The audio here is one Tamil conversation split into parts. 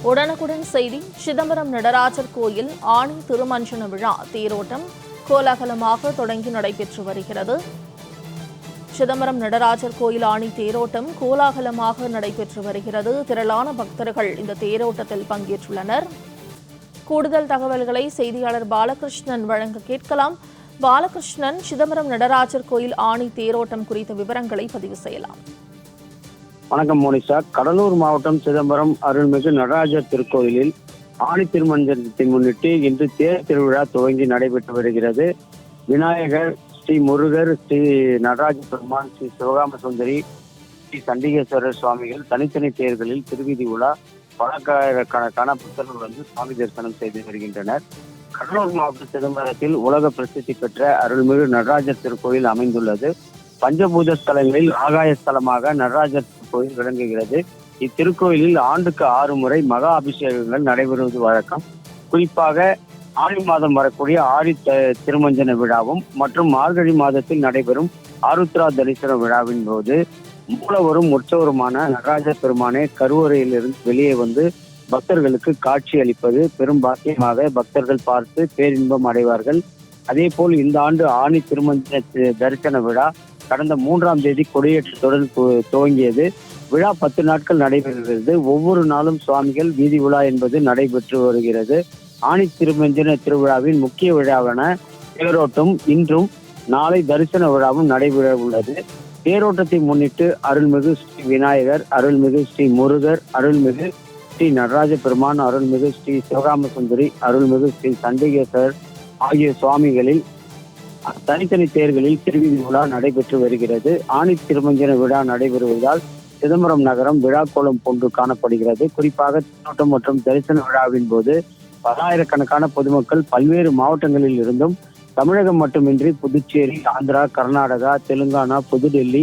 உடனுக்குடன் செய்தி. சிதம்பரம் நடராஜர் கோயில் ஆணி திருமஞ்சன விழா தேரோட்டம் கோலாகலமாக தொடங்கி நடைபெற்று வருகிறது. சிதம்பரம் நடராஜர் கோயில் ஆணி தேரோட்டம் கோலாகலமாக நடைபெற்று வருகிறது. திரளான பக்தர்கள் இந்த தேரோட்டத்தில் பங்கேற்றுள்ளனர். கூடுதல் தகவல்களை செய்தியாளர் பாலகிருஷ்ணன் வழங்க கேட்கலாம். பாலகிருஷ்ணன், சிதம்பரம் நடராஜர் கோயில் ஆணி தேரோட்டம் குறித்த விவரங்களை பதிவு செய்யலாம். வணக்கம் மோனிஷா. கடலூர் மாவட்டம் சிதம்பரம் அருள்மிகு நடராஜர் திருக்கோயிலில் ஆணி திருமஞ்சனத்தை முன்னிட்டு இன்று தேர் திருவிழா துவங்கி நடைபெற்று வருகிறது. விநாயகர், ஸ்ரீ முருகர், ஸ்ரீ நடராஜ பெருமான், ஸ்ரீ சிவகாம சுந்தரி, ஸ்ரீ சண்டிகேஸ்வரர் சுவாமிகள் தனித்தனி தேர்களில் திருவீதி உலா பலக்கணக்கான பக்தர்கள் வந்து சுவாமி தரிசனம் செய்து வருகின்றனர். கடலூர் மாவட்ட சிதம்பரத்தில் உலக பிரசித்தி பெற்ற அருள்மிகு நடராஜர் திருக்கோயில் அமைந்துள்ளது. பஞ்சபூத ஸ்தலங்களில் ஆகாய ஸ்தலமாக நடராஜர் கோயில் விளங்குகிறது. இத்திருக்கோயிலில் ஆண்டுக்கு 6 முறை மகா அபிஷேகங்கள் நடைபெறுவது வழக்கம். குறிப்பாக ஆடி மாதம் வரக்கூடிய ஆடி திருமஞ்சன விழாவும் மற்றும் மார்கழி மாதத்தில் நடைபெறும் ஆருத்ரா தரிசன விழாவின் போது மூலவரும் உற்சவருமான நடராஜர் பெருமானே கருவறையிலிருந்து வெளியே வந்து பக்தர்களுக்கு காட்சி அளிப்பது பெரும் பாக்கியமாக பக்தர்கள் பார்த்து பேரின்பம் அடைவார்கள். அதே போல் இந்த ஆண்டு ஆணி திருமஞ்சன தரிசன விழா கடந்த 3ஆம் தேதி கொடியேற்றத்துடன் துவங்கியது. விழா 10 நாட்கள் நடைபெறுகிறது. ஒவ்வொரு நாளும் சுவாமிகள் வீதி உலா என்பது நடைபெற்று வருகிறது. ஆணி திருமஞ்சன திருவிழாவின் முக்கிய விழாவான தேரோட்டம் இன்றும் நாளை தரிசன விழாவும் நடைபெற உள்ளது. தேரோட்டத்தை முன்னிட்டு அருள்மிகு ஸ்ரீ விநாயகர், அருள்மிகு ஸ்ரீ முருகர், அருள்மிகு ஸ்ரீ நடராஜ பெருமான், அருள்மிகு ஸ்ரீ சிவகாம சுந்தரி, அருள்மிகு ஸ்ரீ சண்டிகேஸ்வரர் ஆகிய சுவாமிகளில் தனித்தனி தேர்களில் திருவீதி உலா நடைபெற்று வருகிறது. ஆணி திருமஞ்சன விழா நடைபெறுவதால் சிதம்பரம் நகரம் விழா கோலம் போன்று காணப்படுகிறது. குறிப்பாக தேரோட்டம் மற்றும் தரிசன விழாவின் போது பல்லாயிரக்கணக்கான பொதுமக்கள் பல்வேறு மாவட்டங்களில் இருந்தும் தமிழகம் மட்டுமின்றி புதுச்சேரி, ஆந்திரா, கர்நாடகா, தெலுங்கானா, புதுடெல்லி,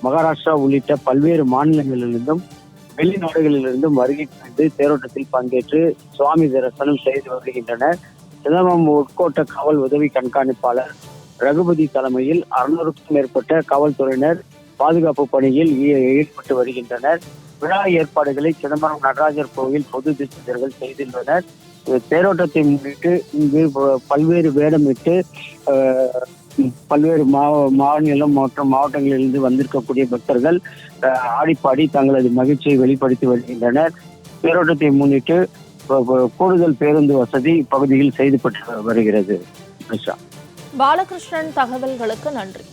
மகாராஷ்டிரா உள்ளிட்ட பல்வேறு மாநிலங்களிலிருந்தும் வெளிநாடுகளிலிருந்தும் வருகை தந்து தேரோட்டத்தில் பங்கேற்று சுவாமி தரிசனம் செய்து வருகின்றனர். சிதம்பரம் உட்கோட்ட காவல் உதவி கண்காணிப்பாளர் ரகுபதி தலைமையில் 600க்கும் மேற்பட்ட காவல்துறையினர் பாதுகாப்பு பணியில் ஈடுபட்டு வருகின்றனர். விழா ஏற்பாடுகளை சிதம்பரம் நடராஜர் கோவில் பொது தரிசனர்கள் செய்துள்ளனர். தேரோட்டத்தை முன்னிட்டு இங்கு பல்வேறு வேடமிட்டு பல்வேறு மாநிலம் மற்றும் மாவட்டங்களிலிருந்து வந்திருக்கக்கூடிய பக்தர்கள் ஆடிப்பாடி தங்களது மகிழ்ச்சியை வெளிப்படுத்தி வருகின்றனர். தேரோட்டத்தை முன்னிட்டு கூடுதல் பேருந்து வசதி இப்பகுதியில் செய்யப்பட்டு வருகிறது. பாலகிருஷ்ணன், தகவல்களுக்கு நன்றி.